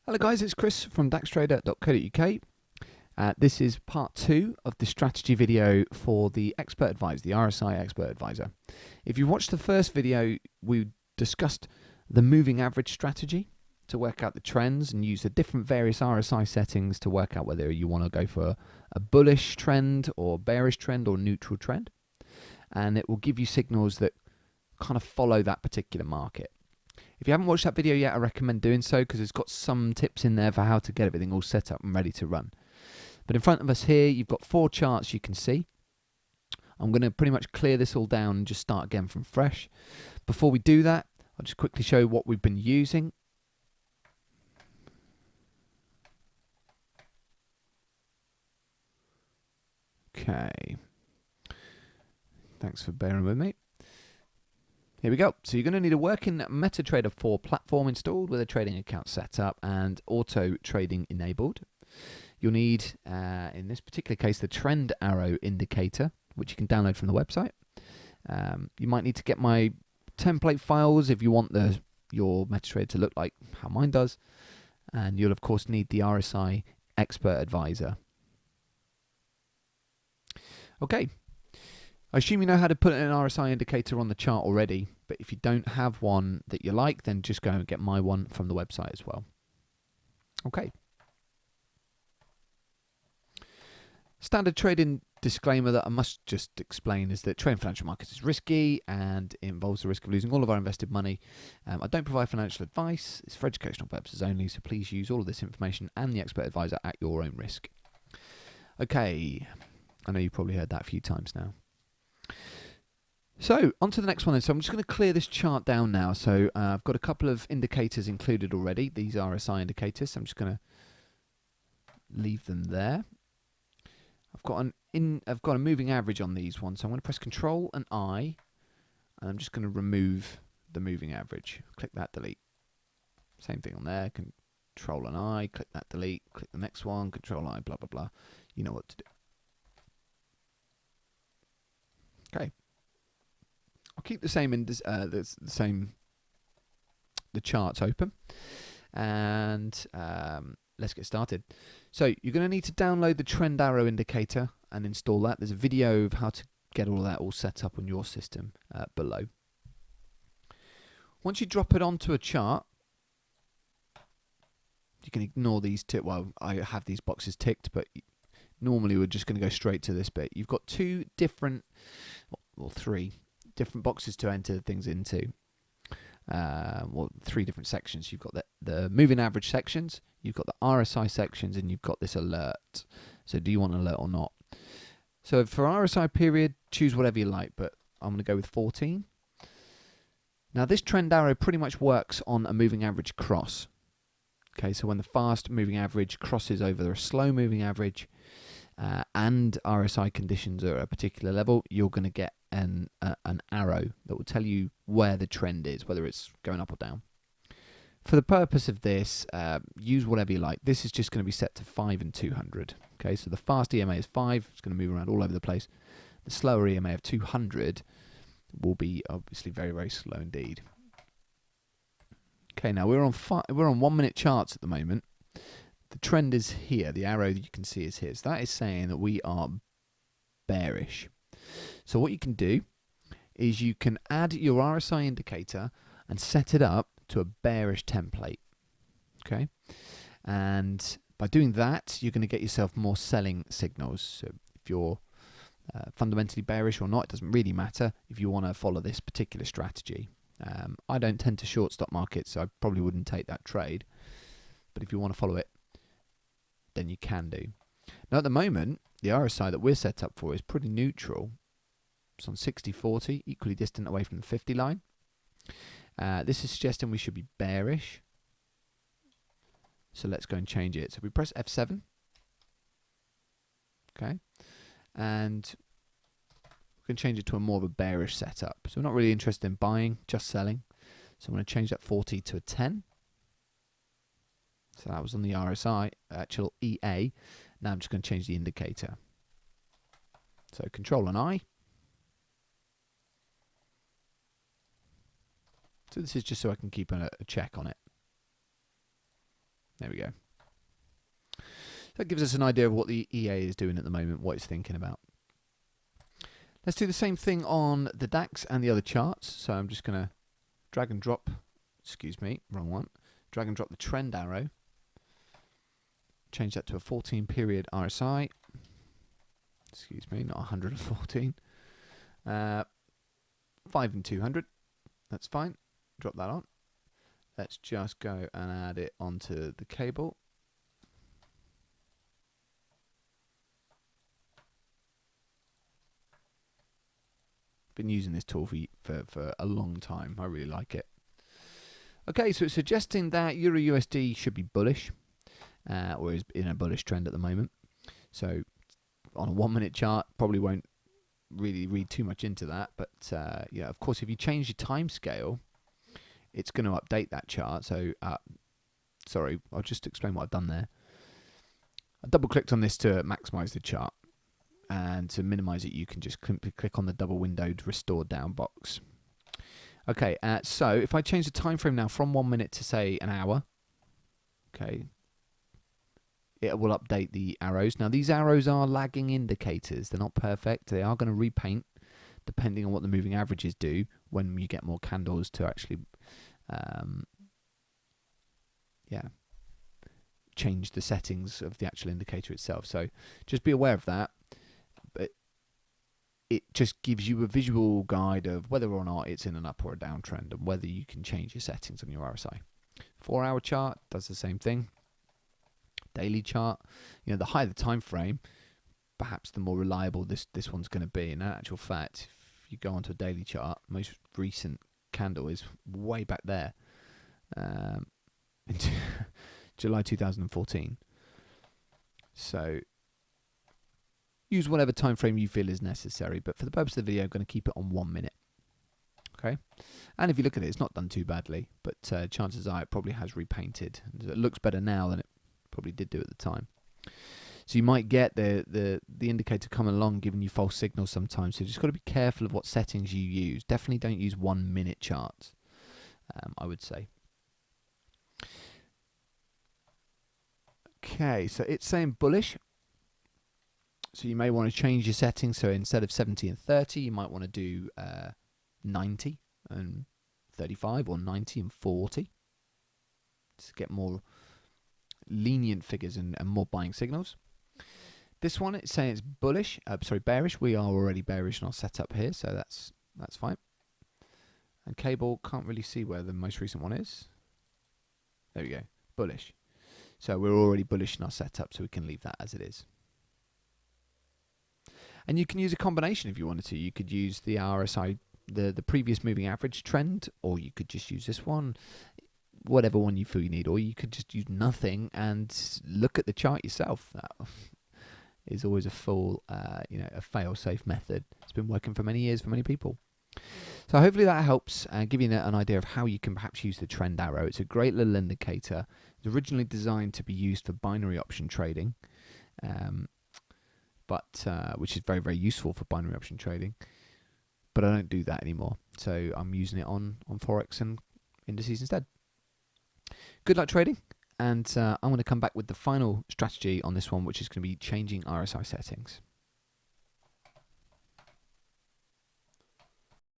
Hello guys, it's Chris from DaxTrader.co.uk. This is part 2 of the strategy video for the Expert Advisor, the RSI Expert Advisor. If you watched the first video, we discussed the moving average strategy to work out the trends and use the different various RSI settings to work out whether you want to go for a bullish trend or bearish trend or neutral trend. And it will give you signals that kind of follow that particular market. If you haven't watched that video yet, I recommend doing so because it's got some tips in there for how to get everything all set up and ready to run. But in front of us here, you've got 4 charts you can see. I'm going to pretty much clear this all down and just start again from fresh. Before we do that, I'll just quickly show you what we've been using. Okay. Thanks for bearing with me. Here we go. So you're going to need a working MetaTrader 4 platform installed with a trading account set up and auto trading enabled. You'll need, in this particular case, the trend arrow indicator, which you can download from the website. You might need to get my template files if you want your MetaTrader to look like how mine does. And you'll, of course, need the RSI Expert Advisor. Okay. I assume you know how to put an RSI indicator on the chart already, but if you don't have one that you like, then just go and get my one from the website as well. Okay. Standard trading disclaimer that I must just explain is that trading financial markets is risky and it involves the risk of losing all of our invested money. I don't provide financial advice. It's for educational purposes only, so please use all of this information and the expert advisor at your own risk. Okay. I know you've probably heard that a few times now. So, on to the next one then. So I'm just going to clear this chart down now. So I've got a couple of indicators included already, these RSI indicators. So I'm just going to leave them there. I've got a moving average on these ones. So I'm going to press Control and I, and I'm just going to remove the moving average. Click that, delete. Same thing on there. Control and I, click that, delete. Click the next one, Control I, blah blah blah. You know what to do. Okay. I'll keep the same the charts open, and let's get started. So you're going to need to download the trend arrow indicator and install that. There's a video of how to get all that all set up on your system below. Once you drop it onto a chart, you can ignore these well, I have these boxes ticked, but normally we're just going to go straight to this bit. You've got 2 different, or 3 different boxes to enter things into. 3 different sections. You've got the moving average sections, you've got the RSI sections, and you've got this alert. So do you want an alert or not? So for RSI period, choose whatever you like, but I'm going to go with 14. Now this trend arrow pretty much works on a moving average cross. Okay, so when the fast moving average crosses over a slow moving average, and RSI conditions are at a particular level, you're going to get an arrow that will tell you where the trend is, whether it's going up or down. For the purpose of this, use whatever you like. This is just going to be set to 5 and 200. Okay, so the fast EMA is 5. It's going to move around all over the place. The slower EMA of 200 will be obviously very, very slow indeed. Okay, now we're on 1 minute charts at the moment. The trend is here. The arrow that you can see is here. So that is saying that we are bearish. So what you can do is you can add your RSI indicator and set it up to a bearish template. Okay, and by doing that, you're going to get yourself more selling signals. So if you're fundamentally bearish or not, it doesn't really matter if you want to follow this particular strategy. I don't tend to short stock markets, so I probably wouldn't take that trade. But if you want to follow it, then you can do. Now at the moment, the RSI that we're set up for is pretty neutral. It's on 60-40, equally distant away from the 50 line. This is suggesting we should be bearish. So let's go and change it. So we press F7. Okay. And we can change it to a more of a bearish setup. So we're not really interested in buying, just selling. So I'm going to change that 40 to a 10. So that was on the RSI, actual EA. Now I'm just going to change the indicator. So Control and I. So this is just so I can keep a check on it. There we go. That gives us an idea of what the EA is doing at the moment, what it's thinking about. Let's do the same thing on the DAX and the other charts. So I'm just going to drag and drop, excuse me, wrong one. Drag and drop the trend arrow. Change that to a 14 period RSI. Excuse me, not 114. 5 and 200. That's fine. Drop that on. Let's just go and add it onto the cable. Been using this tool for a long time. I really like it. Okay, so it's suggesting that Euro USD should be bullish, or is in a bullish trend at the moment. So on a 1 minute chart, probably won't really read too much into that. But yeah, of course, if you change your time scale, it's going to update that chart. So sorry, I'll just explain what I've done there. I double clicked on this to maximize the chart. And to minimize it, you can just click on the double windowed restore down box. Okay, so if I change the time frame now from 1 minute to say an hour, okay, it will update the arrows. Now these arrows are lagging indicators. They're not perfect. They are going to repaint depending on what the moving averages do when you get more candles to actually change the settings of the actual indicator itself. So just be aware of that. But it just gives you a visual guide of whether or not it's in an up or a down trend and whether you can change your settings on your RSI. 4 hour chart does the same thing. Daily chart, you know, the higher the time frame, perhaps the more reliable this one's going to be. In actual fact, if you go onto a daily chart, most recent candle is way back there, in July 2014. So use whatever time frame you feel is necessary, but for the purpose of the video, I'm going to keep it on 1 minute. Okay, and if you look at it, it's not done too badly, but chances are it probably has repainted. It looks better now than it probably did do at the time. So you might get the indicator coming along giving you false signals sometimes. So you just got to be careful of what settings you use. Definitely don't use 1 minute charts, I would say. Okay, so it's saying bullish. So you may want to change your settings. So instead of 70 and 30, you might want to do 90 and 35 or 90 and 40 to get more lenient figures and more buying signals. This one, it's saying it's bullish. Bearish. We are already bearish in our setup here, so that's fine. And cable, can't really see where the most recent one is. There we go, bullish. So we're already bullish in our setup, so we can leave that as it is. And you can use a combination if you wanted to. You could use the RSI, the previous moving average trend, or you could just use this one, whatever one you feel you need, or you could just use nothing and look at the chart yourself. That is always a full, a fail-safe method. It's been working for many years for many people. So hopefully that helps give you an idea of how you can perhaps use the trend arrow. It's a great little indicator. It's originally designed to be used for binary option trading, which is very, very useful for binary option trading. But I don't do that anymore. So I'm using it on Forex and indices instead. Good luck trading. And I'm going to come back with the final strategy on this one, which is going to be changing RSI settings.